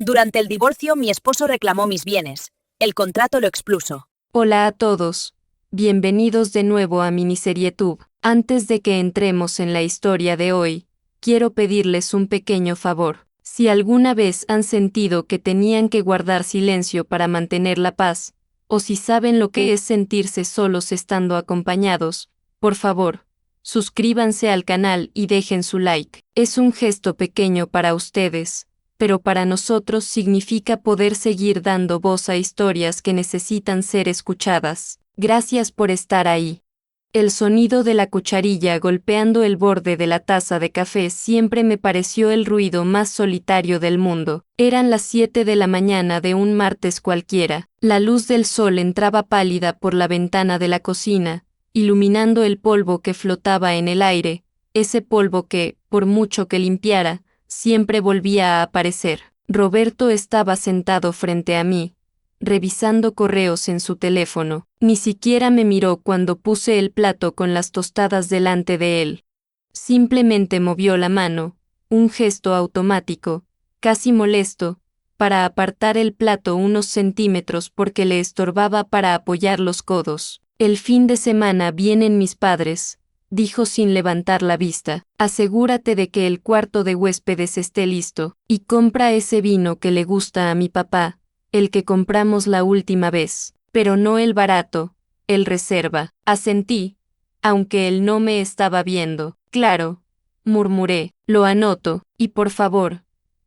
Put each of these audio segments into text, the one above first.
Durante el divorcio, mi esposo reclamó mis bienes. El contrato lo expuso. Hola a todos. Bienvenidos de nuevo a MiniserieTube. Antes de que entremos en la historia de hoy, quiero pedirles un pequeño favor. Si alguna vez han sentido que tenían que guardar silencio para mantener la paz, o si saben lo que es sentirse solos estando acompañados, por favor, suscríbanse al canal y dejen su like. Es un gesto pequeño para ustedes, pero para nosotros significa poder seguir dando voz a historias que necesitan ser escuchadas. Gracias por estar ahí. El sonido de la cucharilla golpeando el borde de la taza de café siempre me pareció el ruido más solitario del mundo. Eran las 7 de la mañana de un martes cualquiera. La luz del sol entraba pálida por la ventana de la cocina, iluminando el polvo que flotaba en el aire, ese polvo que, por mucho que limpiara, siempre volvía a aparecer. Roberto estaba sentado frente a mí, revisando correos en su teléfono. Ni siquiera me miró cuando puse el plato con las tostadas delante de él. Simplemente movió la mano, un gesto automático, casi molesto, para apartar el plato unos centímetros porque le estorbaba para apoyar los codos. El fin de semana vienen mis padres, dijo sin levantar la vista. Asegúrate de que el cuarto de huéspedes esté listo, y compra ese vino que le gusta a mi papá, el que compramos la última vez, pero no el barato, el reserva. Asentí, aunque él no me estaba viendo. Claro, murmuré, lo anoto, y por favor,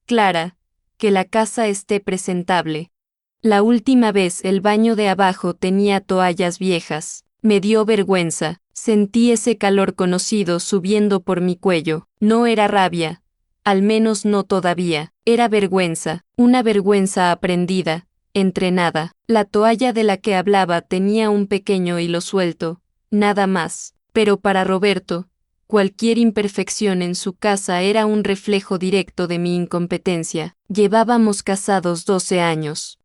Clara, que la casa esté presentable. La última vez el baño de abajo tenía toallas viejas. Me dio vergüenza. Sentí ese calor conocido subiendo por mi cuello. No era rabia, al menos no todavía. Era vergüenza, una vergüenza aprendida, entrenada. La toalla de la que hablaba tenía un pequeño hilo suelto, nada más. Pero para Roberto, cualquier imperfección en su casa era un reflejo directo de mi incompetencia. Llevábamos casados 12 años.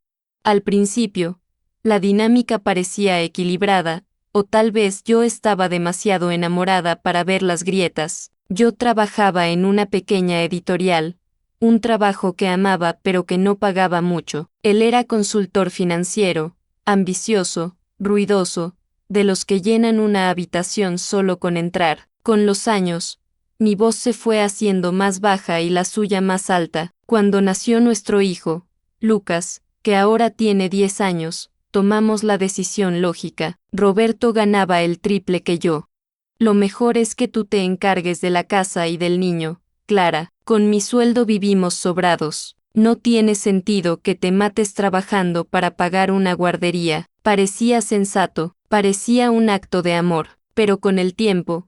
Al principio, la dinámica parecía equilibrada, o tal vez yo estaba demasiado enamorada para ver las grietas. Yo trabajaba en una pequeña editorial, un trabajo que amaba pero que no pagaba mucho. Él era consultor financiero, ambicioso, ruidoso, de los que llenan una habitación solo con entrar. Con los años, mi voz se fue haciendo más baja y la suya más alta. Cuando nació nuestro hijo, Lucas, que ahora tiene 10 años, tomamos la decisión lógica. Roberto ganaba el triple que yo. Lo mejor es que tú te encargues de la casa y del niño, Clara. Con mi sueldo vivimos sobrados. No tiene sentido que te mates trabajando para pagar una guardería. Parecía sensato, parecía un acto de amor, pero con el tiempo,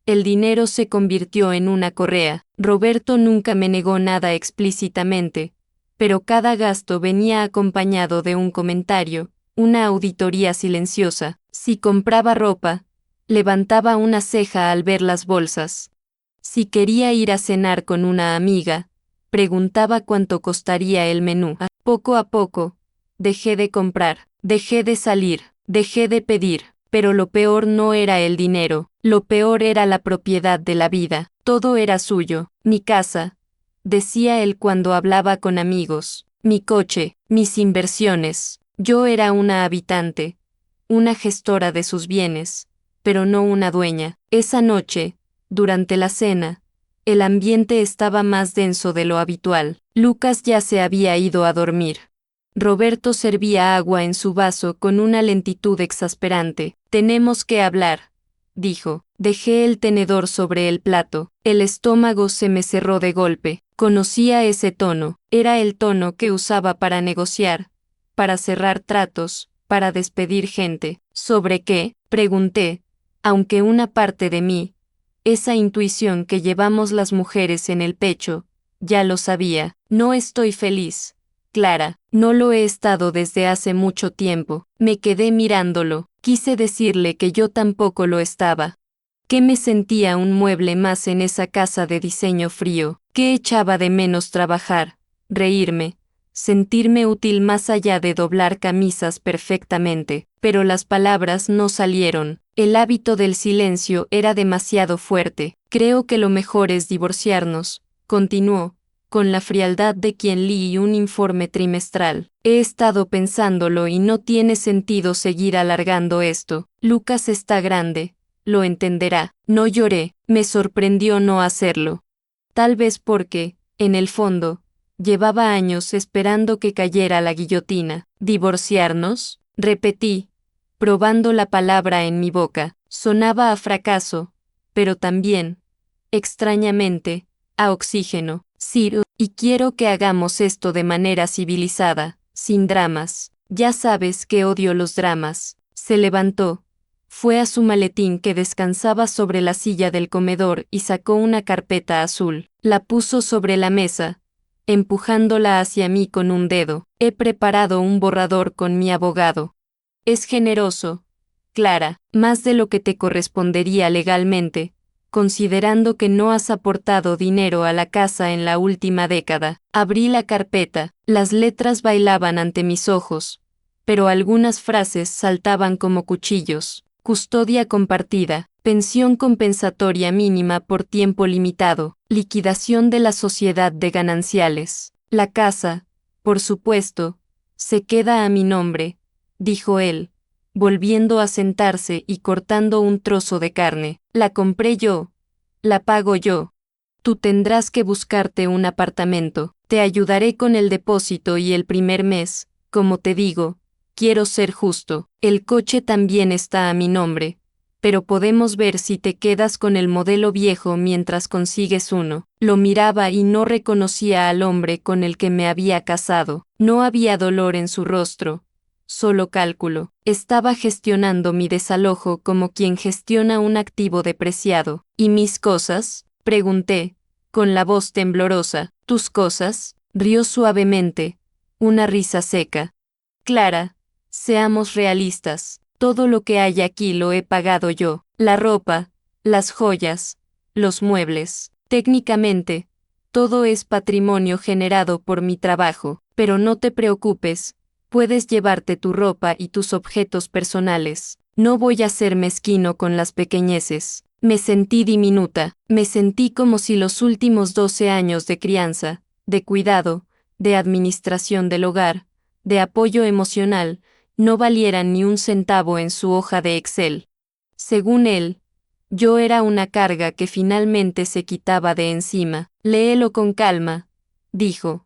el dinero se convirtió en una correa. Roberto nunca me negó nada explícitamente, pero cada gasto venía acompañado de un comentario, una auditoría silenciosa. Si compraba ropa, levantaba una ceja al ver las bolsas. Si quería ir a cenar con una amiga, preguntaba cuánto costaría el menú. Poco a poco, dejé de comprar, dejé de salir, dejé de pedir, pero lo peor no era el dinero, lo peor era la propiedad de la vida. Todo era suyo, mi casa, decía él cuando hablaba con amigos, mi coche, mis inversiones. Yo era una habitante, una gestora de sus bienes, pero no una dueña. Esa noche, durante la cena, el ambiente estaba más denso de lo habitual. Lucas ya se había ido a dormir. Roberto servía agua en su vaso con una lentitud exasperante. Tenemos que hablar, dijo. Dejé el tenedor sobre el plato. El estómago se me cerró de golpe. Conocía ese tono. Era el tono que usaba para negociar, para cerrar tratos, para despedir gente. ¿Sobre qué?, pregunté, aunque una parte de mí, esa intuición que llevamos las mujeres en el pecho, ya lo sabía. No estoy feliz, Clara, no lo he estado desde hace mucho tiempo. Me quedé mirándolo. Quise decirle que yo tampoco lo estaba. Que me sentía un mueble más en esa casa de diseño frío, que echaba de menos trabajar, reírme, sentirme útil más allá de doblar camisas perfectamente, pero las palabras no salieron. El hábito del silencio era demasiado fuerte. Creo que lo mejor es divorciarnos, continuó, con la frialdad de quien lee un informe trimestral. He estado pensándolo y no tiene sentido seguir alargando esto. Lucas está grande, lo entenderá. No lloré, me sorprendió no hacerlo. Tal vez porque, en el fondo, llevaba años esperando que cayera la guillotina. ¿Divorciarnos? Repetí, probando la palabra en mi boca. Sonaba a fracaso, pero también, extrañamente, a oxígeno. Sir, y quiero que hagamos esto de manera civilizada, sin dramas. Ya sabes que odio los dramas. Se levantó, fue a su maletín que descansaba sobre la silla del comedor y sacó una carpeta azul. La puso sobre la mesa, empujándola hacia mí con un dedo. He preparado un borrador con mi abogado. Es generoso, Clara, más de lo que te correspondería legalmente, considerando que no has aportado dinero a la casa en la última década. Abrí la carpeta, las letras bailaban ante mis ojos, pero algunas frases saltaban como cuchillos. Custodia compartida, pensión compensatoria mínima por tiempo limitado, liquidación de la sociedad de gananciales. La casa, por supuesto, se queda a mi nombre, dijo él, volviendo a sentarse y cortando un trozo de carne. La compré yo, la pago yo. Tú tendrás que buscarte un apartamento. Te ayudaré con el depósito y el primer mes, como te digo, quiero ser justo. El coche también está a mi nombre, pero podemos ver si te quedas con el modelo viejo mientras consigues uno. Lo miraba y no reconocía al hombre con el que me había casado. No había dolor en su rostro, solo cálculo. Estaba gestionando mi desalojo como quien gestiona un activo depreciado. ¿Y mis cosas? Pregunté, con la voz temblorosa. ¿Tus cosas? Rió suavemente, una risa seca. Clara, seamos realistas. Todo lo que hay aquí lo he pagado yo. La ropa, las joyas, los muebles. Técnicamente, todo es patrimonio generado por mi trabajo. Pero no te preocupes, puedes llevarte tu ropa y tus objetos personales. No voy a ser mezquino con las pequeñeces. Me sentí diminuta, me sentí como si los últimos 12 años de crianza, de cuidado, de administración del hogar, de apoyo emocional, no valieran ni un centavo en su hoja de Excel. Según él, yo era una carga que finalmente se quitaba de encima. Léelo con calma, dijo,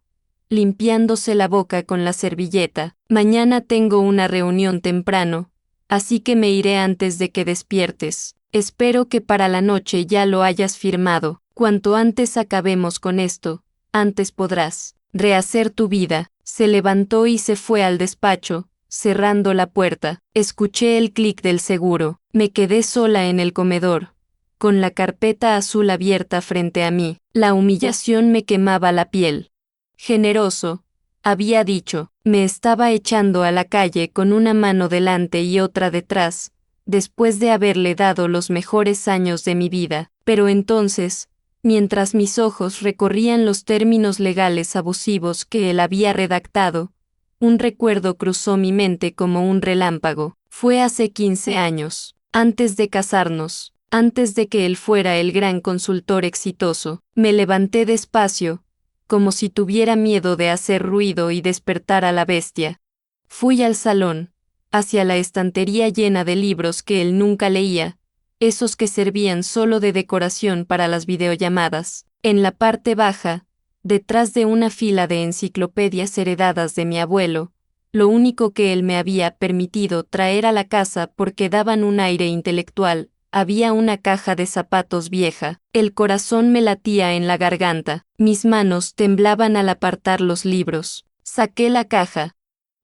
limpiándose la boca con la servilleta. Mañana tengo una reunión temprano, así que me iré antes de que despiertes. Espero que para la noche ya lo hayas firmado. Cuanto antes acabemos con esto, antes podrás rehacer tu vida. Se levantó y se fue al despacho, cerrando la puerta. Escuché el clic del seguro. Me quedé sola en el comedor, con la carpeta azul abierta frente a mí. La humillación me quemaba la piel. Generoso, había dicho. Me estaba echando a la calle con una mano delante y otra detrás, después de haberle dado los mejores años de mi vida. Pero entonces, mientras mis ojos recorrían los términos legales abusivos que él había redactado, un recuerdo cruzó mi mente como un relámpago. Fue hace 15 años, antes de casarnos, antes de que él fuera el gran consultor exitoso. Me levanté despacio, como si tuviera miedo de hacer ruido y despertar a la bestia. Fui al salón, hacia la estantería llena de libros que él nunca leía, esos que servían solo de decoración para las videollamadas. En la parte baja, detrás de una fila de enciclopedias heredadas de mi abuelo, lo único que él me había permitido traer a la casa porque daban un aire intelectual, había una caja de zapatos vieja. El corazón me latía en la garganta, mis manos temblaban al apartar los libros. Saqué la caja.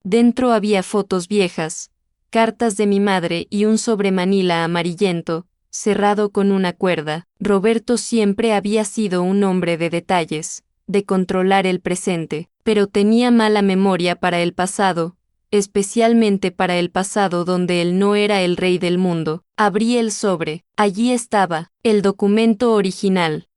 Dentro había fotos viejas, cartas de mi madre y un sobremanila amarillento, cerrado con una cuerda. Roberto siempre había sido un hombre de detalles, de controlar el presente, pero tenía mala memoria para el pasado, especialmente para el pasado donde él no era el rey del mundo. Abrí el sobre. Allí estaba, el documento original.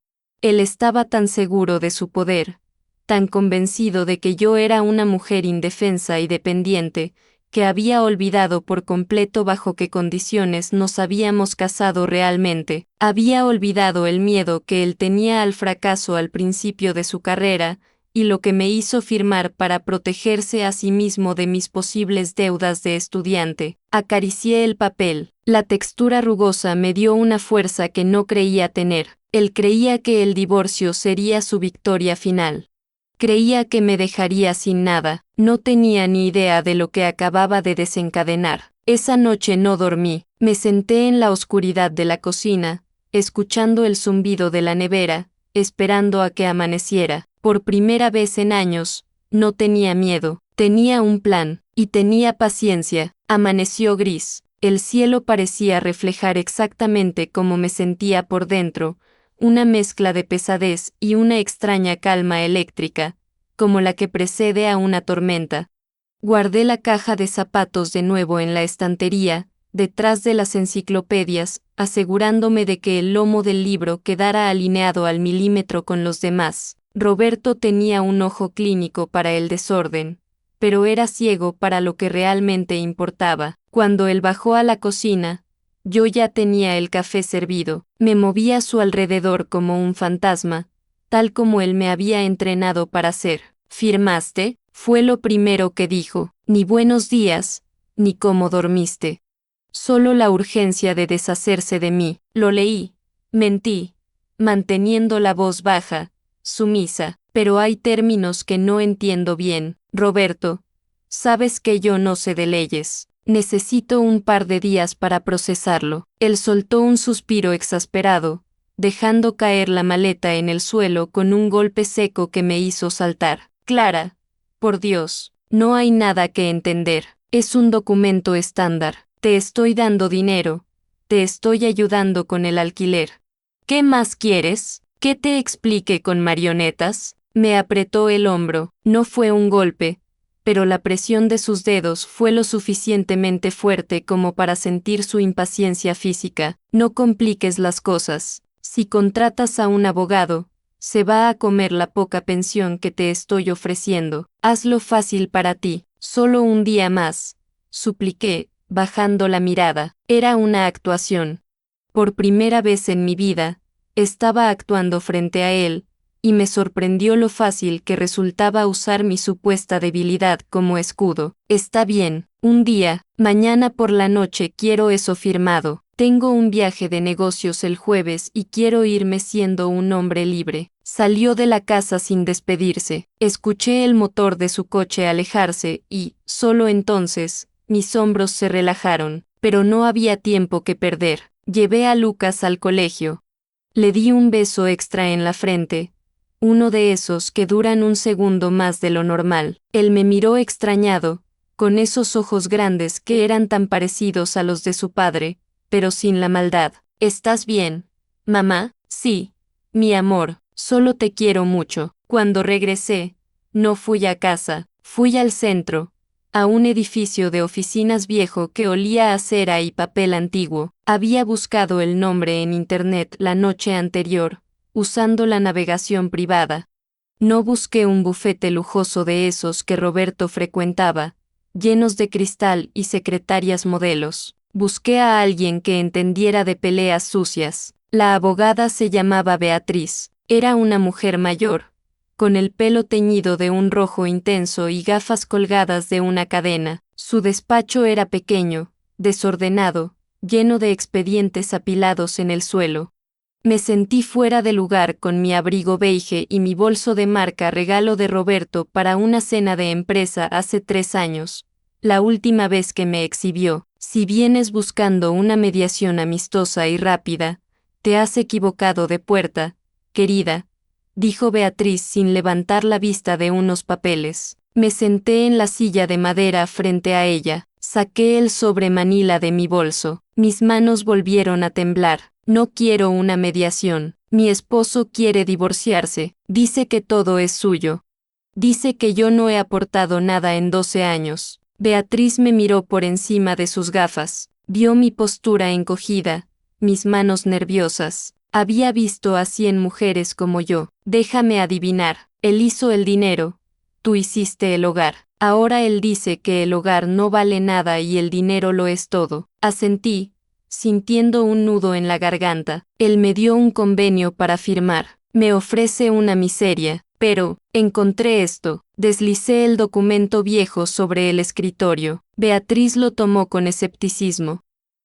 Él estaba tan seguro de su poder, tan convencido de que yo era una mujer indefensa y dependiente, que había olvidado por completo bajo qué condiciones nos habíamos casado realmente. Había olvidado el miedo que él tenía al fracaso al principio de su carrera, y lo que me hizo firmar para protegerse a sí mismo de mis posibles deudas de estudiante. Acaricié el papel. La textura rugosa me dio una fuerza que no creía tener. Él creía que el divorcio sería su victoria final. Creía que me dejaría sin nada. No tenía ni idea de lo que acababa de desencadenar. Esa noche no dormí. Me senté en la oscuridad de la cocina, escuchando el zumbido de la nevera, esperando a que amaneciera. Por primera vez en años, no tenía miedo, tenía un plan, y tenía paciencia. Amaneció gris. El cielo parecía reflejar exactamente cómo me sentía por dentro, una mezcla de pesadez y una extraña calma eléctrica, como la que precede a una tormenta. Guardé la caja de zapatos de nuevo en la estantería, detrás de las enciclopedias, asegurándome de que el lomo del libro quedara alineado al milímetro con los demás. Roberto tenía un ojo clínico para el desorden, pero era ciego para lo que realmente importaba. Cuando él bajó a la cocina, yo ya tenía el café servido. Me movía a su alrededor como un fantasma, tal como él me había entrenado para hacer. ¿Firmaste? Fue lo primero que dijo. Ni buenos días, ni cómo dormiste. Solo la urgencia de deshacerse de mí. Lo leí. Mentí, manteniendo la voz baja, sumisa, pero hay términos que no entiendo bien. Roberto, sabes que yo no sé de leyes. Necesito un par de días para procesarlo. Él soltó un suspiro exasperado, dejando caer la maleta en el suelo con un golpe seco que me hizo saltar. Clara, por Dios, no hay nada que entender. Es un documento estándar. Te estoy dando dinero. Te estoy ayudando con el alquiler. ¿Qué más quieres? ¿Que te explique con marionetas? Me apretó el hombro. No fue un golpe, pero la presión de sus dedos fue lo suficientemente fuerte como para sentir su impaciencia física. No compliques las cosas. Si contratas a un abogado, se va a comer la poca pensión que te estoy ofreciendo. Hazlo fácil para ti. Solo un día más, supliqué, bajando la mirada. Era una actuación. Por primera vez en mi vida, estaba actuando frente a él, y me sorprendió lo fácil que resultaba usar mi supuesta debilidad como escudo. Está bien, un día, mañana por la noche quiero eso firmado. Tengo un viaje de negocios el jueves y quiero irme siendo un hombre libre. Salió de la casa sin despedirse. Escuché el motor de su coche alejarse y, solo entonces, mis hombros se relajaron. Pero no había tiempo que perder. Llevé a Lucas al colegio. Le di un beso extra en la frente, uno de esos que duran un segundo más de lo normal. Él me miró extrañado, con esos ojos grandes que eran tan parecidos a los de su padre, pero sin la maldad. ¿Estás bien, mamá? Sí, mi amor, solo te quiero mucho. Cuando regresé, no fui a casa, fui al centro, a un edificio de oficinas viejo que olía a cera y papel antiguo. Había buscado el nombre en internet la noche anterior, usando la navegación privada. No busqué un bufete lujoso de esos que Roberto frecuentaba, llenos de cristal y secretarias modelos. Busqué a alguien que entendiera de peleas sucias. La abogada se llamaba Beatriz. Era una mujer mayor, con el pelo teñido de un rojo intenso y gafas colgadas de una cadena. Su despacho era pequeño, desordenado, lleno de expedientes apilados en el suelo. Me sentí fuera de lugar con mi abrigo beige y mi bolso de marca regalo de Roberto para una cena de empresa hace 3 años, la última vez que me exhibió. Si vienes buscando una mediación amistosa y rápida, te has equivocado de puerta, querida, dijo Beatriz sin levantar la vista de unos papeles. Me senté en la silla de madera frente a ella, saqué el sobre manila de mi bolso. Mis manos volvieron a temblar. No quiero una mediación. Mi esposo quiere divorciarse. Dice que todo es suyo. Dice que yo no he aportado nada en 12 años. Beatriz me miró por encima de sus gafas. Vio mi postura encogida, mis manos nerviosas. Había visto a 100 mujeres como yo. Déjame adivinar. Él hizo el dinero. Tú hiciste el hogar. Ahora él dice que el hogar no vale nada y el dinero lo es todo. Asentí, sintiendo un nudo en la garganta. Él me dio un convenio para firmar. Me ofrece una miseria, pero, encontré esto. Deslicé el documento viejo sobre el escritorio. Beatriz lo tomó con escepticismo.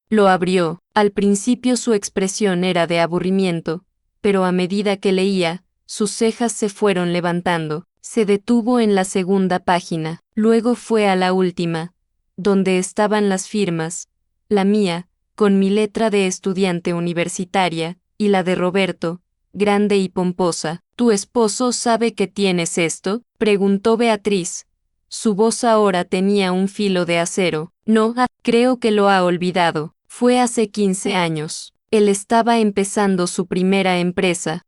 Lo abrió. Al principio su expresión era de aburrimiento, pero a medida que leía, sus cejas se fueron levantando. Se detuvo en la segunda página, luego fue a la última, donde estaban las firmas, la mía, con mi letra de estudiante universitaria, y la de Roberto, grande y pomposa. ¿Tu esposo sabe que tienes esto?, preguntó Beatriz. Su voz ahora tenía un filo de acero. No, creo que lo ha olvidado. Fue hace 15 años. Él estaba empezando su primera empresa.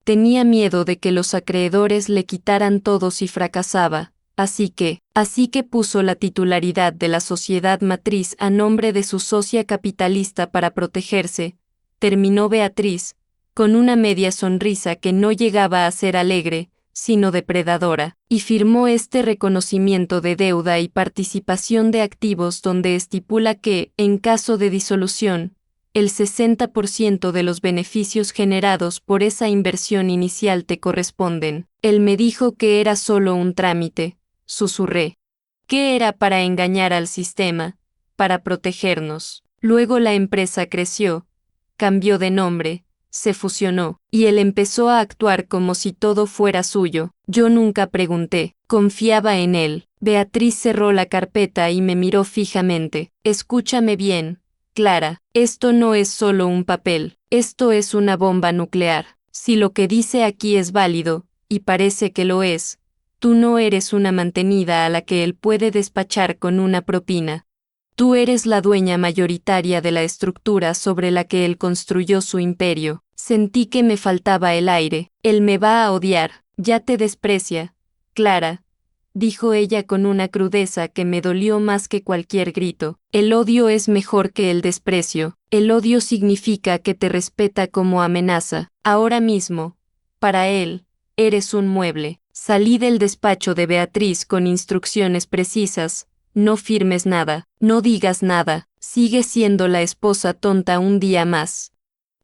Tenía miedo de que los acreedores le quitaran todo si fracasaba, así que puso la titularidad de la sociedad matriz a nombre de su socia capitalista para protegerse, terminó Beatriz, con una media sonrisa que no llegaba a ser alegre, sino depredadora, y firmó este reconocimiento de deuda y participación de activos donde estipula que, en caso de disolución, el 60% de los beneficios generados por esa inversión inicial te corresponden. Él me dijo que era solo un trámite, susurré. Que era para engañar al sistema, para protegernos. Luego la empresa creció, cambió de nombre, se fusionó, y él empezó a actuar como si todo fuera suyo. Yo nunca pregunté, confiaba en él. Beatriz cerró la carpeta y me miró fijamente. Escúchame bien, Clara, esto no es solo un papel, esto es una bomba nuclear. Si lo que dice aquí es válido, y parece que lo es, tú no eres una mantenida a la que él puede despachar con una propina. Tú eres la dueña mayoritaria de la estructura sobre la que él construyó su imperio. Sentí que me faltaba el aire. Él me va a odiar, ya te desprecia, Clara, dijo ella con una crudeza que me dolió más que cualquier grito. El odio es mejor que el desprecio. El odio significa que te respeta como amenaza. Ahora mismo, para él, eres un mueble. Salí del despacho de Beatriz con instrucciones precisas. No firmes nada, no digas nada, sigue siendo la esposa tonta un día más.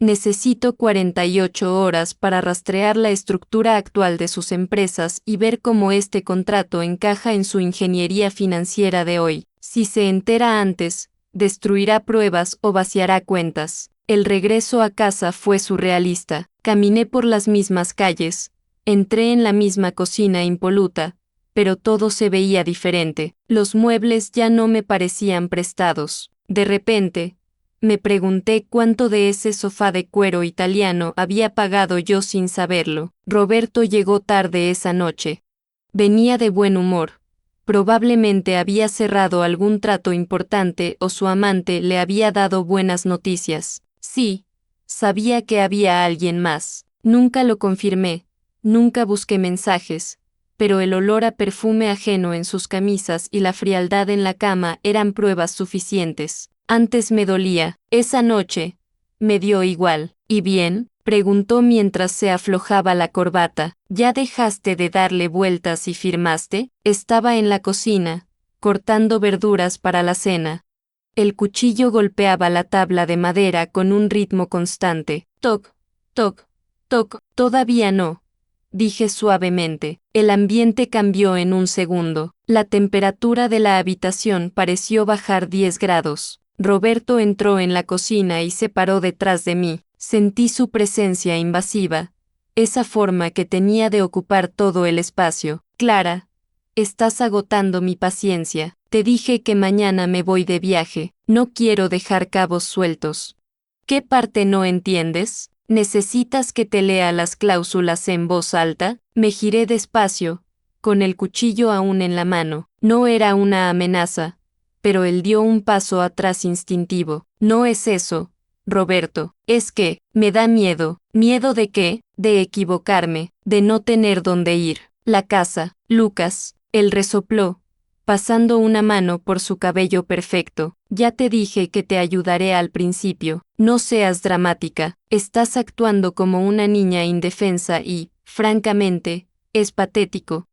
Necesito 48 horas para rastrear la estructura actual de sus empresas y ver cómo este contrato encaja en su ingeniería financiera de hoy. Si se entera antes, destruirá pruebas o vaciará cuentas. El regreso a casa fue surrealista. Caminé por las mismas calles, entré en la misma cocina impoluta, pero todo se veía diferente. Los muebles ya no me parecían prestados. De repente, me pregunté cuánto de ese sofá de cuero italiano había pagado yo sin saberlo. Roberto llegó tarde esa noche. Venía de buen humor. Probablemente había cerrado algún trato importante o su amante le había dado buenas noticias. Sí, sabía que había alguien más. Nunca lo confirmé, nunca busqué mensajes, pero el olor a perfume ajeno en sus camisas y la frialdad en la cama eran pruebas suficientes. Antes me dolía. Esa noche, me dio igual. ¿Y bien?, preguntó mientras se aflojaba la corbata. ¿Ya dejaste de darle vueltas y firmaste? Estaba en la cocina, cortando verduras para la cena. El cuchillo golpeaba la tabla de madera con un ritmo constante. Toc, toc, toc. Todavía no, dije suavemente. El ambiente cambió en un segundo. La temperatura de la habitación pareció bajar 10 grados. Roberto entró en la cocina y se paró detrás de mí. Sentí su presencia invasiva, esa forma que tenía de ocupar todo el espacio. Clara, estás agotando mi paciencia. Te dije que mañana me voy de viaje. No quiero dejar cabos sueltos. ¿Qué parte no entiendes? ¿Necesitas que te lea las cláusulas en voz alta? Me giré despacio, con el cuchillo aún en la mano. No era una amenaza, pero él dio un paso atrás instintivo. No es eso, Roberto, es que, me da miedo. ¿Miedo de qué? De equivocarme, de no tener dónde ir. La casa, Lucas, él resopló, pasando una mano por su cabello perfecto. Ya te dije que te ayudaré al principio. No seas dramática. Estás actuando como una niña indefensa y, francamente, es patético.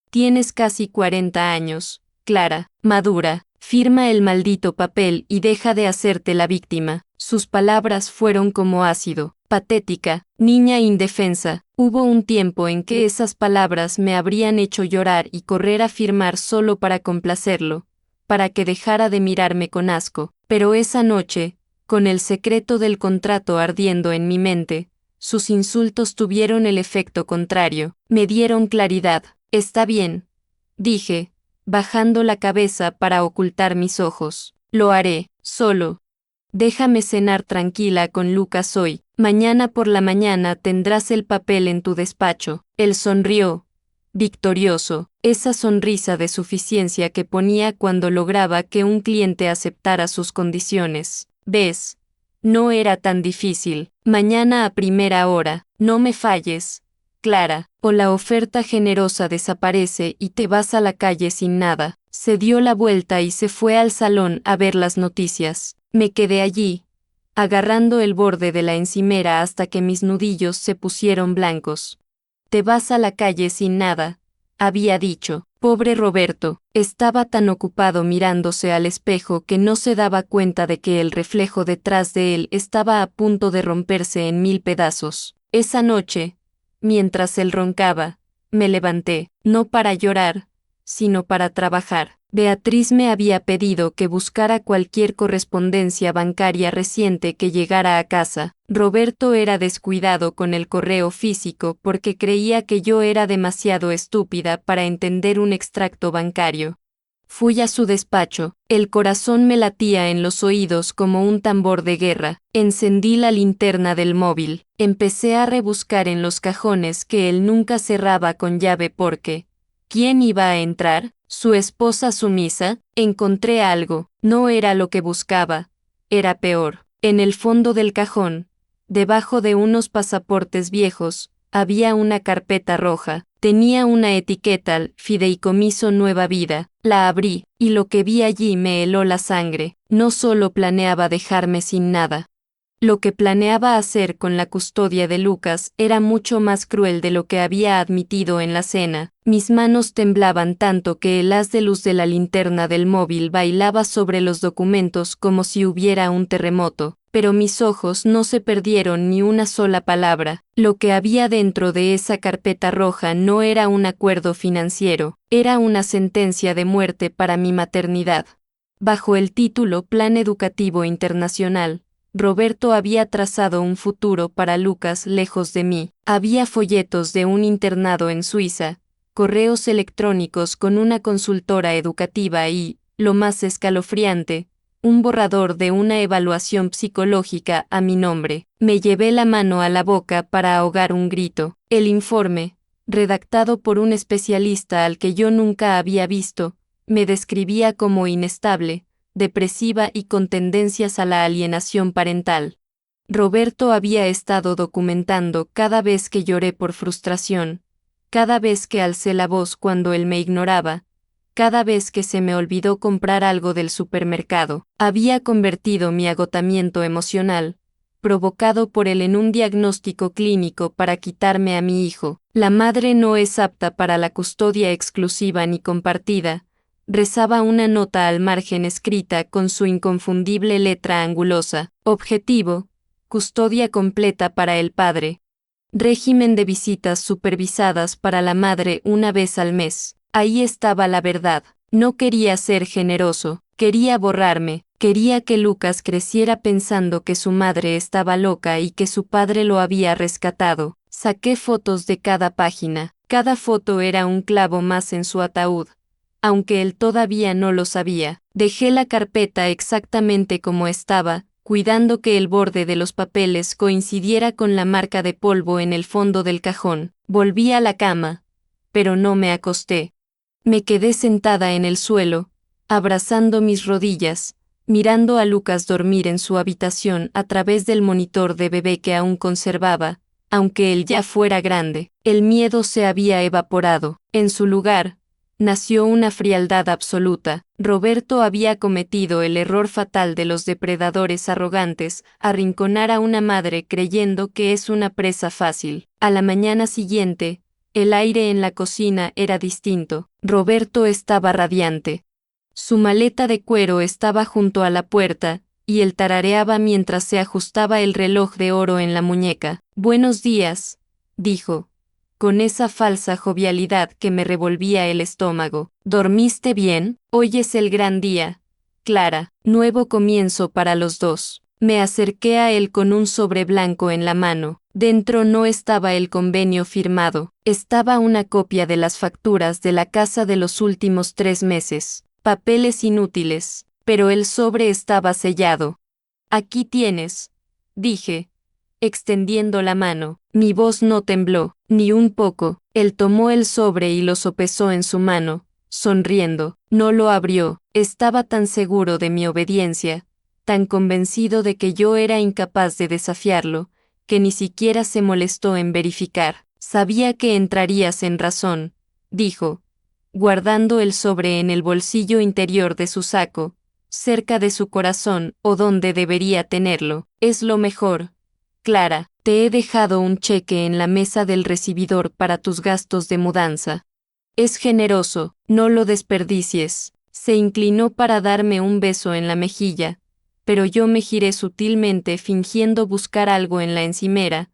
Tienes casi 40 años. Clara, madura, firma el maldito papel y deja de hacerte la víctima. Sus palabras fueron como ácido. Patética, niña indefensa. Hubo un tiempo en que esas palabras me habrían hecho llorar y correr a firmar solo para complacerlo, para que dejara de mirarme con asco. Pero esa noche, con el secreto del contrato ardiendo en mi mente, sus insultos tuvieron el efecto contrario. Me dieron claridad. Está bien, dije, bajando la cabeza para ocultar mis ojos. Lo haré, solo. Déjame cenar tranquila con Lucas hoy. Mañana por la mañana tendrás el papel en tu despacho. Él sonrió, victorioso, esa sonrisa de suficiencia que ponía cuando lograba que un cliente aceptara sus condiciones. ¿Ves? No era tan difícil. Mañana a primera hora, no me falles, Clara, o la oferta generosa desaparece y te vas a la calle sin nada. Se dio la vuelta y se fue al salón a ver las noticias. Me quedé allí, agarrando el borde de la encimera hasta que mis nudillos se pusieron blancos. Te vas a la calle sin nada, había dicho. Pobre Roberto, estaba tan ocupado mirándose al espejo que no se daba cuenta de que el reflejo detrás de él estaba a punto de romperse en 1000 pedazos. Esa noche, mientras él roncaba, me levanté, no para llorar, sino para trabajar. Beatriz me había pedido que buscara cualquier correspondencia bancaria reciente que llegara a casa. Roberto era descuidado con el correo físico porque creía que yo era demasiado estúpida para entender un extracto bancario. Fui a su despacho, el corazón me latía en los oídos como un tambor de guerra. Encendí la linterna del móvil, empecé a rebuscar en los cajones que él nunca cerraba con llave porque ¿quién iba a entrar? ¿Su esposa sumisa? Encontré algo, no era lo que buscaba, era peor. En el fondo del cajón, debajo de unos pasaportes viejos, había una carpeta roja. Tenía una etiqueta, Fideicomiso Nueva Vida. La abrí, y lo que vi allí me heló la sangre. No solo planeaba dejarme sin nada. Lo que planeaba hacer con la custodia de Lucas era mucho más cruel de lo que había admitido en la cena. Mis manos temblaban tanto que el haz de luz de la linterna del móvil bailaba sobre los documentos como si hubiera un terremoto. Pero mis ojos no se perdieron ni una sola palabra. Lo que había dentro de esa carpeta roja no era un acuerdo financiero, era una sentencia de muerte para mi maternidad. Bajo el título Plan Educativo Internacional, Roberto había trazado un futuro para Lucas lejos de mí. Había folletos de un internado en Suiza, correos electrónicos con una consultora educativa y, lo más escalofriante, un borrador de una evaluación psicológica a mi nombre. Me llevé la mano a la boca para ahogar un grito. El informe, redactado por un especialista al que yo nunca había visto, me describía como inestable, depresiva y con tendencias a la alienación parental. Roberto había estado documentando cada vez que lloré por frustración, cada vez que alcé la voz cuando él me ignoraba, cada vez que se me olvidó comprar algo del supermercado. Había convertido mi agotamiento emocional, provocado por él, en un diagnóstico clínico para quitarme a mi hijo. La madre no es apta para la custodia exclusiva ni compartida, rezaba una nota al margen escrita con su inconfundible letra angulosa. Objetivo: custodia completa para el padre. Régimen de visitas supervisadas para la madre una vez al mes. Ahí estaba la verdad. No quería ser generoso, quería borrarme, quería que Lucas creciera pensando que su madre estaba loca y que su padre lo había rescatado. Saqué fotos de cada página. Cada foto era un clavo más en su ataúd. Aunque él todavía no lo sabía, dejé la carpeta exactamente como estaba, cuidando que el borde de los papeles coincidiera con la marca de polvo en el fondo del cajón. Volví a la cama, pero no me acosté. Me quedé sentada en el suelo, abrazando mis rodillas, mirando a Lucas dormir en su habitación a través del monitor de bebé que aún conservaba, aunque él ya fuera grande. El miedo se había evaporado. En su lugar, nació una frialdad absoluta. Roberto había cometido el error fatal de los depredadores arrogantes, arrinconar a una madre creyendo que es una presa fácil. A la mañana siguiente, el aire en la cocina era distinto. Roberto estaba radiante. Su maleta de cuero estaba junto a la puerta, y él tarareaba mientras se ajustaba el reloj de oro en la muñeca. «Buenos días», dijo, con esa falsa jovialidad que me revolvía el estómago. «¿Dormiste bien? Hoy es el gran día, Clara, nuevo comienzo para los dos». Me acerqué a él con un sobre blanco en la mano. Dentro no estaba el convenio firmado, estaba una copia de las facturas de la casa de los últimos 3 meses. Papeles inútiles, pero el sobre estaba sellado. «Aquí tienes», dije, extendiendo la mano. Mi voz no tembló, ni un poco. Él tomó el sobre y lo sopesó en su mano, sonriendo. No lo abrió. Estaba tan seguro de mi obediencia, tan convencido de que yo era incapaz de desafiarlo, que ni siquiera se molestó en verificar. «Sabía que entrarías en razón», dijo, guardando el sobre en el bolsillo interior de su saco, cerca de su corazón o donde debería tenerlo. «Es lo mejor, Clara. Te he dejado un cheque en la mesa del recibidor para tus gastos de mudanza. Es generoso, no lo desperdicies». Se inclinó para darme un beso en la mejilla, pero yo me giré sutilmente fingiendo buscar algo en la encimera,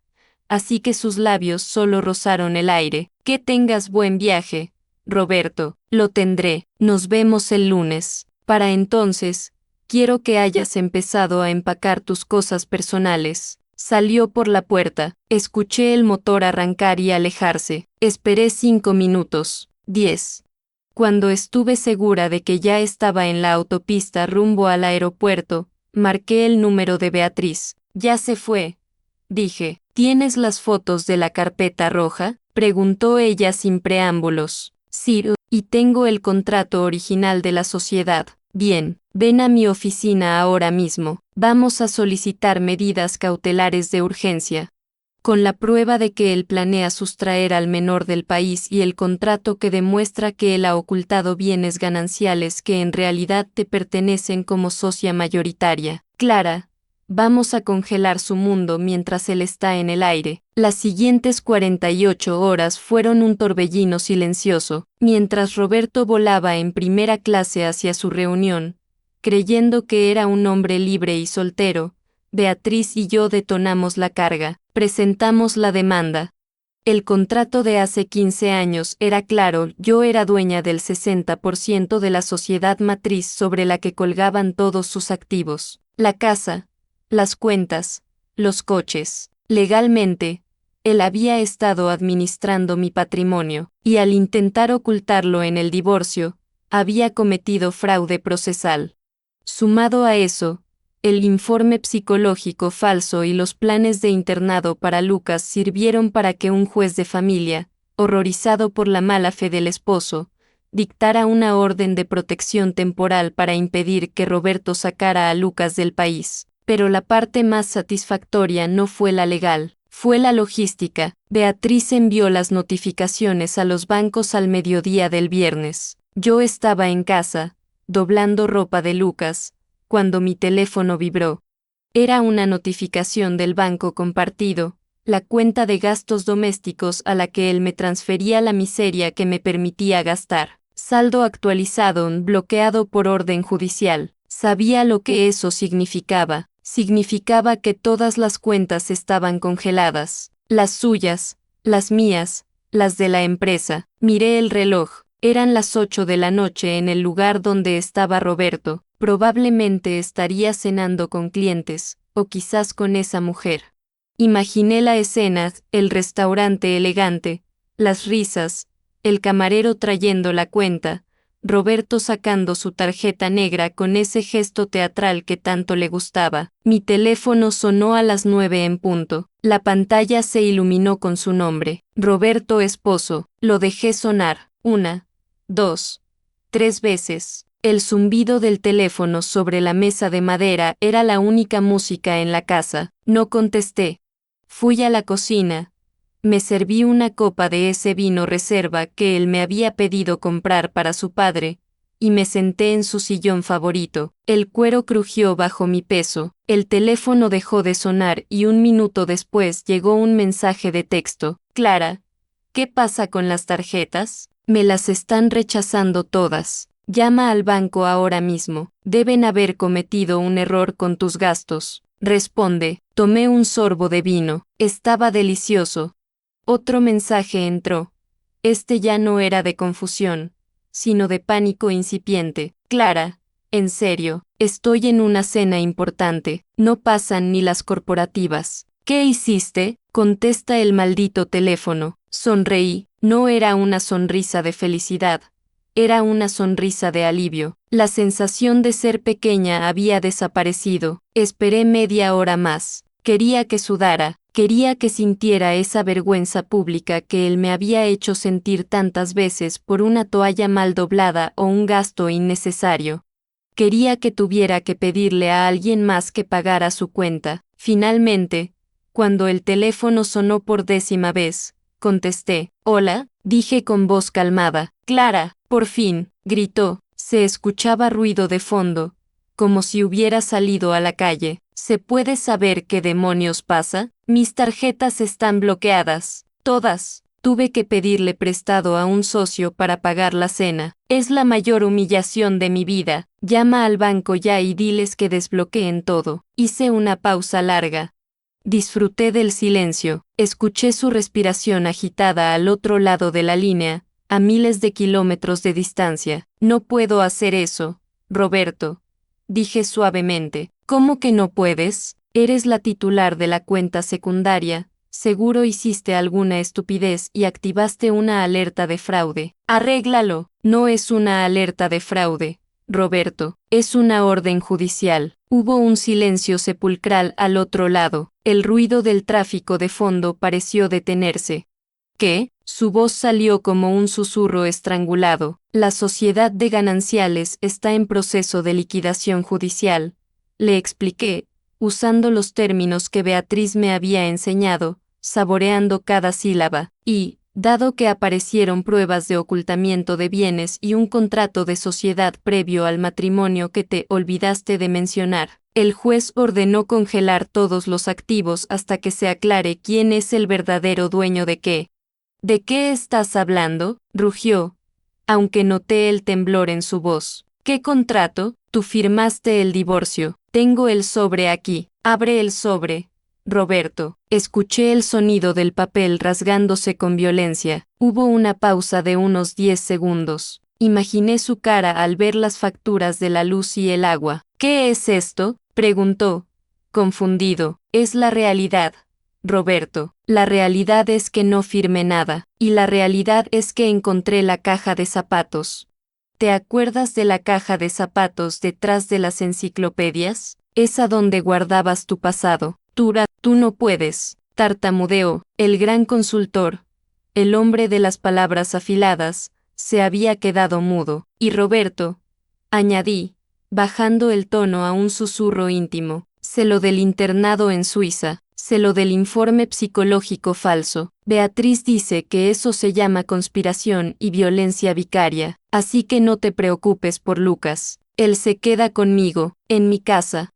así que sus labios solo rozaron el aire. «Que tengas buen viaje, Roberto». «Lo tendré. Nos vemos el lunes. Para entonces, quiero que hayas empezado a empacar tus cosas personales». Salió por la puerta. Escuché el motor arrancar y alejarse. Esperé 5 minutos. 10. Cuando estuve segura de que ya estaba en la autopista rumbo al aeropuerto, marqué el número de Beatriz. «Ya se fue», dije. «¿Tienes las fotos de la carpeta roja?», preguntó ella sin preámbulos. «Sí, y tengo el contrato original de la sociedad». «Bien, ven a mi oficina ahora mismo. Vamos a solicitar medidas cautelares de urgencia. Con la prueba de que él planea sustraer al menor del país y el contrato que demuestra que él ha ocultado bienes gananciales que en realidad te pertenecen como socia mayoritaria. Clara, vamos a congelar su mundo mientras él está en el aire». Las siguientes 48 horas fueron un torbellino silencioso, mientras Roberto volaba en primera clase hacia su reunión, creyendo que era un hombre libre y soltero. Beatriz y yo detonamos la carga, presentamos la demanda. El contrato de hace 15 años era claro, yo era dueña del 60% de la sociedad matriz sobre la que colgaban todos sus activos, la casa, las cuentas, los coches. Legalmente, él había estado administrando mi patrimonio, y al intentar ocultarlo en el divorcio, había cometido fraude procesal. Sumado a eso, el informe psicológico falso y los planes de internado para Lucas sirvieron para que un juez de familia, horrorizado por la mala fe del esposo, dictara una orden de protección temporal para impedir que Roberto sacara a Lucas del país. Pero la parte más satisfactoria no fue la legal, fue la logística. Beatriz envió las notificaciones a los bancos al mediodía del viernes. Yo estaba en casa, doblando ropa de Lucas, cuando mi teléfono vibró. Era una notificación del banco compartido, la cuenta de gastos domésticos a la que él me transfería la miseria que me permitía gastar. Saldo actualizado, bloqueado por orden judicial. Sabía lo que eso significaba. Significaba que todas las cuentas estaban congeladas. Las suyas, las mías, las de la empresa. Miré el reloj. Eran las 8 de la noche en el lugar donde estaba Roberto. Probablemente estaría cenando con clientes, o quizás con esa mujer. Imaginé la escena, el restaurante elegante, las risas, el camarero trayendo la cuenta, Roberto sacando su tarjeta negra con ese gesto teatral que tanto le gustaba. Mi teléfono sonó a las 9 en punto. La pantalla se iluminó con su nombre. Roberto Esposo. Lo dejé sonar. 1, 2, 3 veces. El zumbido del teléfono sobre la mesa de madera era la única música en la casa. No contesté. Fui a la cocina. Me serví una copa de ese vino reserva que él me había pedido comprar para su padre, y me senté en su sillón favorito. El cuero crujió bajo mi peso. El teléfono dejó de sonar y un minuto después llegó un mensaje de texto. «Clara, ¿qué pasa con las tarjetas? Me las están rechazando todas». Llama al banco ahora mismo. Deben haber cometido un error con tus gastos. Responde. Tomé un sorbo de vino. Estaba delicioso. Otro mensaje entró. Este ya no era de confusión, sino de pánico incipiente. Clara, en serio, estoy en una cena importante. No pasan ni las corporativas. ¿Qué hiciste? Contesta el maldito teléfono. Sonreí. No era una sonrisa de felicidad. Era una sonrisa de alivio. La sensación de ser pequeña había desaparecido. Esperé media hora más. Quería que sudara. Quería que sintiera esa vergüenza pública que él me había hecho sentir tantas veces por una toalla mal doblada o un gasto innecesario. Quería que tuviera que pedirle a alguien más que pagara su cuenta. Finalmente, cuando el teléfono sonó por 10ª vez, contesté. «Hola», dije con voz calmada. «Clara, por fin», gritó. Se escuchaba ruido de fondo, como si hubiera salido a la calle. ¿Se puede saber qué demonios pasa? Mis tarjetas están bloqueadas. Todas. Tuve que pedirle prestado a un socio para pagar la cena. Es la mayor humillación de mi vida. Llama al banco ya y diles que desbloqueen todo. Hice una pausa larga. Disfruté del silencio. Escuché su respiración agitada al otro lado de la línea, a miles de kilómetros de distancia. No puedo hacer eso, Roberto, dije suavemente. ¿Cómo que no puedes? Eres la titular de la cuenta secundaria. Seguro hiciste alguna estupidez y activaste una alerta de fraude. Arréglalo. No es una alerta de fraude, Roberto. Es una orden judicial. Hubo un silencio sepulcral al otro lado. El ruido del tráfico de fondo pareció detenerse. ¿Qué? Su voz salió como un susurro estrangulado. La sociedad de gananciales está en proceso de liquidación judicial. Le expliqué, usando los términos que Beatriz me había enseñado, saboreando cada sílaba, y, dado que aparecieron pruebas de ocultamiento de bienes y un contrato de sociedad previo al matrimonio que te olvidaste de mencionar, el juez ordenó congelar todos los activos hasta que se aclare quién es el verdadero dueño de qué. ¿De qué estás hablando?, rugió, aunque noté el temblor en su voz. ¿Qué contrato? Tú firmaste el divorcio. Tengo el sobre aquí. Abre el sobre, Roberto. Escuché el sonido del papel rasgándose con violencia. Hubo una pausa de unos 10 segundos. Imaginé su cara al ver las facturas de la luz y el agua. ¿Qué es esto?, preguntó, confundido. Es la realidad, Roberto. La realidad es que no firmé nada, y la realidad es que encontré la caja de zapatos. ¿Te acuerdas de la caja de zapatos detrás de las enciclopedias? Esa donde guardabas tu pasado. Tú no puedes, tartamudeó. El gran consultor, el hombre de las palabras afiladas, se había quedado mudo. Y Roberto, añadí, bajando el tono a un susurro íntimo, sé lo del internado en Suiza, sé lo del informe psicológico falso. Beatriz dice que eso se llama conspiración y violencia vicaria, así que no te preocupes por Lucas. Él se queda conmigo, en mi casa.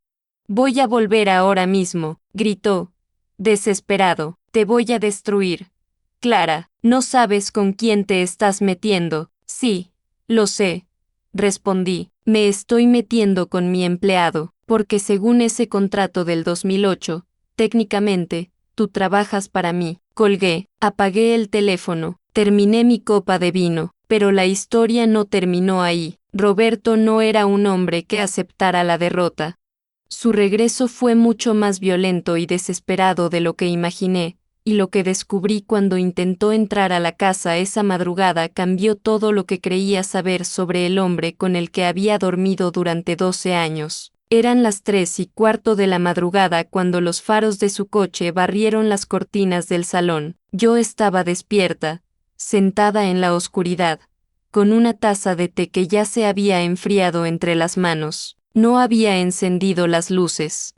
Voy a volver ahora mismo, gritó, desesperado. Te voy a destruir. Clara, no sabes con quién te estás metiendo. Sí, lo sé, respondí. Me estoy metiendo con mi empleado, porque según ese contrato del 2008, técnicamente, tú trabajas para mí. Colgué, apagué el teléfono, terminé mi copa de vino, pero la historia no terminó ahí. Roberto no era un hombre que aceptara la derrota. Su regreso fue mucho más violento y desesperado de lo que imaginé, y lo que descubrí cuando intentó entrar a la casa esa madrugada cambió todo lo que creía saber sobre el hombre con el que había dormido durante 12 años. Eran las 3:15 de la madrugada cuando los faros de su coche barrieron las cortinas del salón. Yo estaba despierta, sentada en la oscuridad, con una taza de té que ya se había enfriado entre las manos. No había encendido las luces.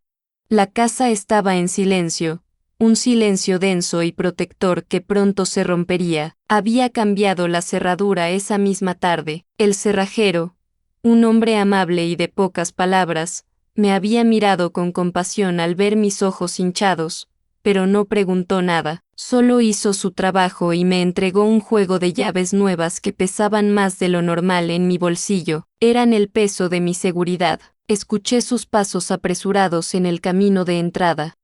La casa estaba en silencio, un silencio denso y protector que pronto se rompería. Había cambiado la cerradura esa misma tarde. El cerrajero, un hombre amable y de pocas palabras, me había mirado con compasión al ver mis ojos hinchados, pero no preguntó nada. Solo hizo su trabajo y me entregó un juego de llaves nuevas que pesaban más de lo normal en mi bolsillo. Eran el peso de mi seguridad. Escuché sus pasos apresurados en el camino de entrada.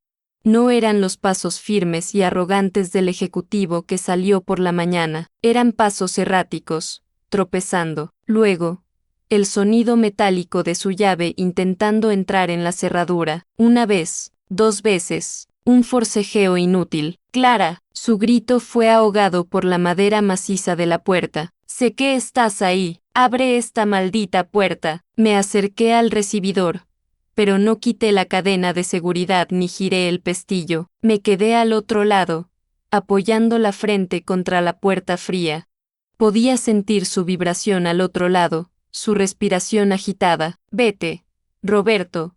No eran los pasos firmes y arrogantes del ejecutivo que salió por la mañana. Eran pasos erráticos, tropezando. Luego, el sonido metálico de su llave intentando entrar en la cerradura. Una vez, 2 veces. Un forcejeo inútil. Clara, su grito fue ahogado por la madera maciza de la puerta. Sé que estás ahí. Abre esta maldita puerta. Me acerqué al recibidor, pero no quité la cadena de seguridad ni giré el pestillo. Me quedé al otro lado, apoyando la frente contra la puerta fría. Podía sentir su vibración al otro lado, su respiración agitada. Vete, Roberto,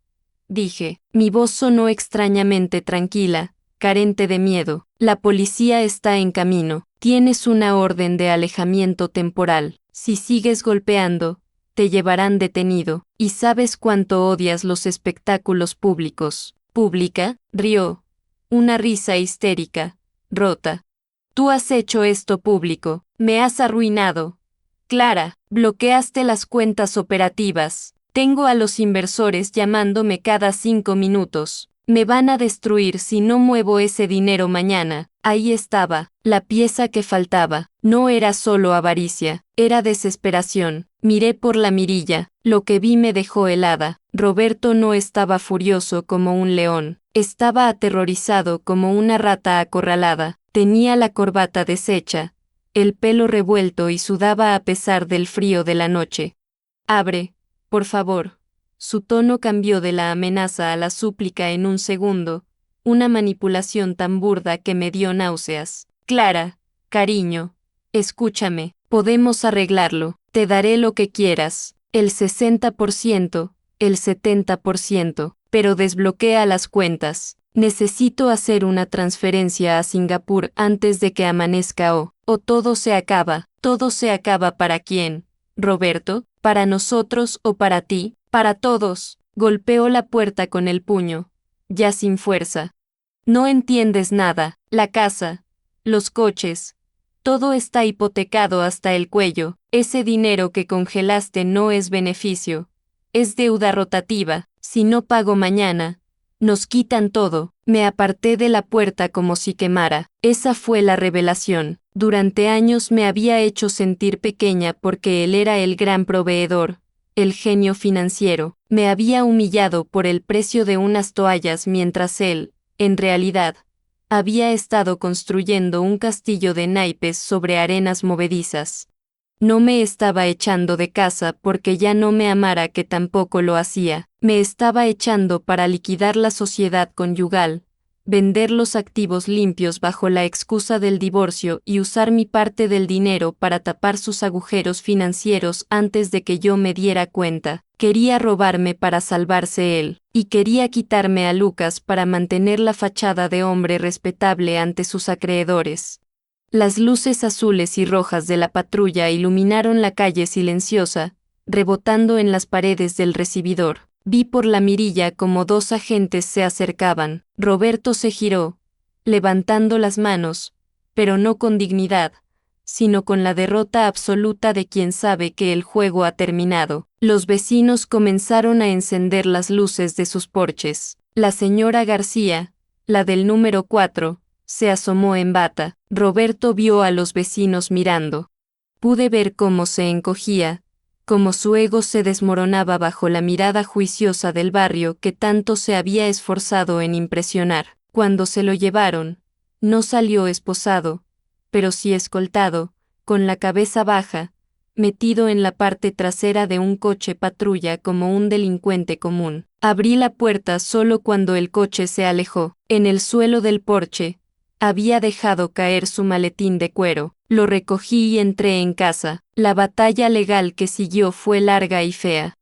dije. Mi voz sonó extrañamente tranquila, carente de miedo. La policía está en camino. Tienes una orden de alejamiento temporal. Si sigues golpeando, te llevarán detenido. ¿Y sabes cuánto odias los espectáculos públicos? ¿Pública? Rió. Una risa histérica, rota. Tú has hecho esto público. Me has arruinado. Clara, bloqueaste las cuentas operativas. Tengo a los inversores llamándome cada 5 minutos. Me van a destruir si no muevo ese dinero mañana. Ahí estaba, la pieza que faltaba. No era solo avaricia, era desesperación. Miré por la mirilla. Lo que vi me dejó helada. Roberto no estaba furioso como un león. Estaba aterrorizado como una rata acorralada. Tenía la corbata deshecha, el pelo revuelto y sudaba a pesar del frío de la noche. Abre, por favor. Su tono cambió de la amenaza a la súplica en un segundo, una manipulación tan burda que me dio náuseas. Clara, cariño, escúchame, podemos arreglarlo, te daré lo que quieras, el 60%, el 70%, pero desbloquea las cuentas. Necesito hacer una transferencia a Singapur antes de que amanezca o todo se acaba. ¿Todo se acaba para quién? ¿Roberto? ¿Para nosotros o para ti? Para todos. Golpeó la puerta con el puño, ya sin fuerza. No entiendes nada. La casa, los coches, todo está hipotecado hasta el cuello. Ese dinero que congelaste no es beneficio, es deuda rotativa. Si no pago mañana, nos quitan todo. Me aparté de la puerta como si quemara. Esa fue la revelación. Durante años me había hecho sentir pequeña porque él era el gran proveedor, el genio financiero. Me había humillado por el precio de unas toallas mientras él, en realidad, había estado construyendo un castillo de naipes sobre arenas movedizas. No me estaba echando de casa porque ya no me amara, que tampoco lo hacía. Me estaba echando para liquidar la sociedad conyugal, vender los activos limpios bajo la excusa del divorcio y usar mi parte del dinero para tapar sus agujeros financieros antes de que yo me diera cuenta. Quería robarme para salvarse él, y quería quitarme a Lucas para mantener la fachada de hombre respetable ante sus acreedores. Las luces azules y rojas de la patrulla iluminaron la calle silenciosa, rebotando en las paredes del recibidor. Vi por la mirilla como 2 agentes se acercaban. Roberto se giró, levantando las manos, pero no con dignidad, sino con la derrota absoluta de quien sabe que el juego ha terminado. Los vecinos comenzaron a encender las luces de sus porches. La señora García, la del número 4, se asomó en bata. Roberto vio a los vecinos mirando. Pude ver cómo se encogía, cómo su ego se desmoronaba bajo la mirada juiciosa del barrio que tanto se había esforzado en impresionar. Cuando se lo llevaron, no salió esposado, pero sí escoltado, con la cabeza baja, metido en la parte trasera de un coche patrulla como un delincuente común. Abrí la puerta solo cuando el coche se alejó. En el suelo del porche, había dejado caer su maletín de cuero. Lo recogí y entré en casa. La batalla legal que siguió fue larga y fea.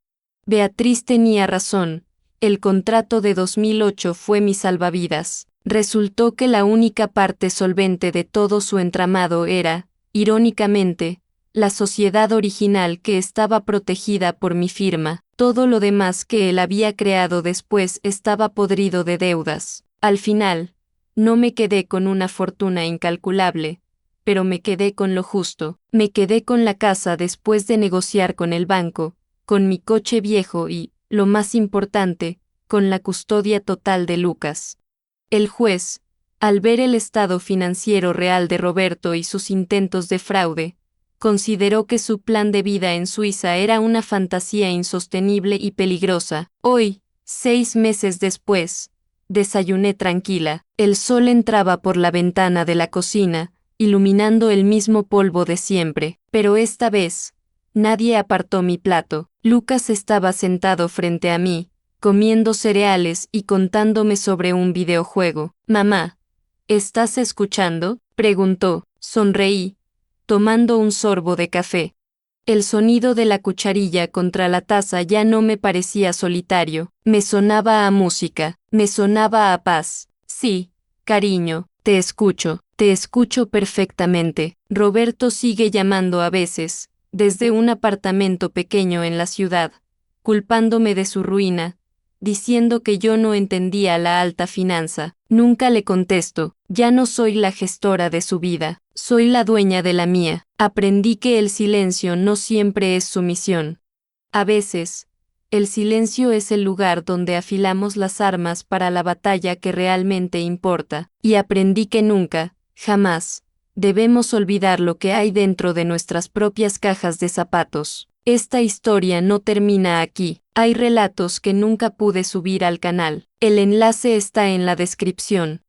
Beatriz tenía razón. El contrato de 2008 fue mi salvavidas. Resultó que la única parte solvente de todo su entramado era, irónicamente, la sociedad original que estaba protegida por mi firma. Todo lo demás que él había creado después estaba podrido de deudas. Al final, No me quedé con una fortuna incalculable, pero me quedé con lo justo. Me quedé con la casa después de negociar con el banco, con mi coche viejo y, lo más importante, con la custodia total de Lucas. El juez, al ver el estado financiero real de Roberto y sus intentos de fraude, consideró que su plan de vida en Suiza era una fantasía insostenible y peligrosa. Hoy, 6 meses después, desayuné tranquila. El sol entraba por la ventana de la cocina, iluminando el mismo polvo de siempre, pero esta vez, nadie apartó mi plato. Lucas estaba sentado frente a mí, comiendo cereales y contándome sobre un videojuego. Mamá, ¿estás escuchando?, preguntó. Sonreí, tomando un sorbo de café. El sonido de la cucharilla contra la taza ya no me parecía solitario, me sonaba a música, me sonaba a paz. Sí, cariño, te escucho perfectamente. Roberto sigue llamando a veces, desde un apartamento pequeño en la ciudad, culpándome de su ruina, diciendo que yo no entendía la alta finanza. Nunca le contesto, ya no soy la gestora de su vida, soy la dueña de la mía. Aprendí que el silencio no siempre es sumisión. A veces, el silencio es el lugar donde afilamos las armas para la batalla que realmente importa, y aprendí que nunca, jamás, debemos olvidar lo que hay dentro de nuestras propias cajas de zapatos. Esta historia no termina aquí. Hay relatos que nunca pude subir al canal. El enlace está en la descripción.